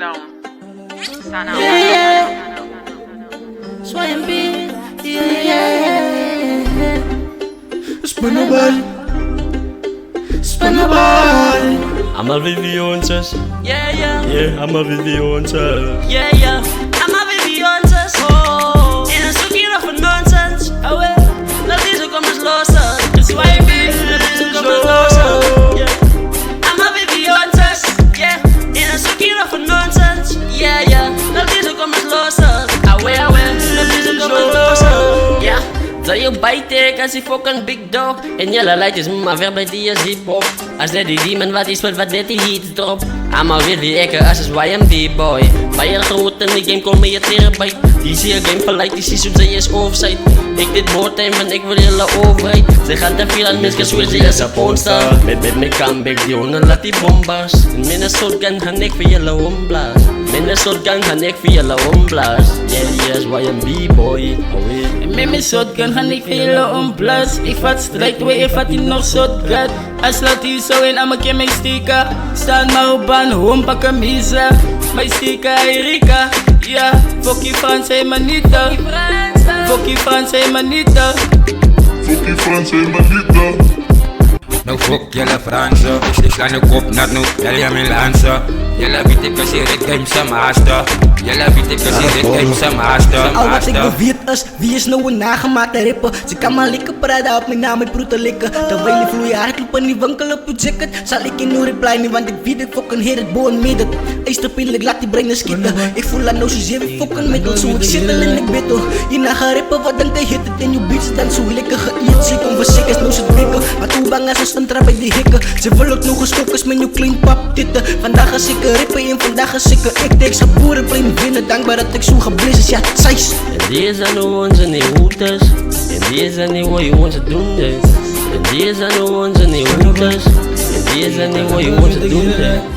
down. Sana. Swaying beat, yeah. Spin the body. I'm a Viviontes. Yeah. I'm a Viviontes. Yeah. I'm a Viviontes. Oh. En dan zoek je nog voor nonsense. Oh well. Dat is ook anders lossen. Swaying beat, dat is ook anders lossen. I'm a Viviontes. Yeah. En dan zoek je nog voor nonsense. Yeah. Dat is ook anders lossen. Ah well. Dat is ook anders lossen. Yeah. Zou je bijten als je fucking big dog. En jelle lijkt is maar ver bij die hip-hop. Als dat die demon wat is wat dit die heat drop. Allemaal weer die ekken als is YMB boy. Bij je groot in de game kom je terabyte. Die zie je game verlijkt, die zie zij is offside. Ik dit boordtime en ik wil jelle overheid. Ze gaan te veel aan mensen zoals je is op onstar. Met mijn comeback die honden laat die bombas. In Minnesota gaan ik voor jelle omblaas. Minnesota gaan ik voor jelle omblaas. Yes, YMB boy. Met mijn shotgun ga ik veel omblaas. Ik vat strijd weer, ik vat die nog shotgun. Als laat die zo in aan mijn mijn sticker. Staan maar op aan, home pakken misa. Mijn sticker Erika, ja. Fuck je Frans, hey manita. Fuck je Frans, hey manita. No fuck jelle Fransen, ik sla de kop nat nu, jelle mijn lansen. Jelle weet ik als je dit game zijn master. Jelle weet ik als je dit game zijn master. Al wat ik beweert is, wie is nou een nagemaakte rapper? Ze kan maar lekker praten op mijn naam en broeten likken. Terwijl je vloeien hardlopen en die winkel op je jacket. Zal ik je nu reply niet, want ik weet ik fucking heer het boon met het. Eerste ik laat die breinen schieten. Ik voel aan nou zo zeer fucking middel. Zo ik zit al in ik bittel. Je na gaan rappen, wat dan hit het in je beats dan zo lekker geëerd. Zie kom verzekerd, nou ze dikken. Maar toen bang als een trap bij die hikken. Ze wil ook nog gesproken met je clean pap titten. Vandaag is ik rippen en vandaag is ik ik tekst. Ga boerenplein winnen, dankbaar dat ik zo geblizzerd, ja, zijs. En die zijn hoe onze niet hoeders. En die zijn niet hoe je onze doen dus. En die zijn hoe onze niet hoeders. En die zijn niet hoe je onze doen dus.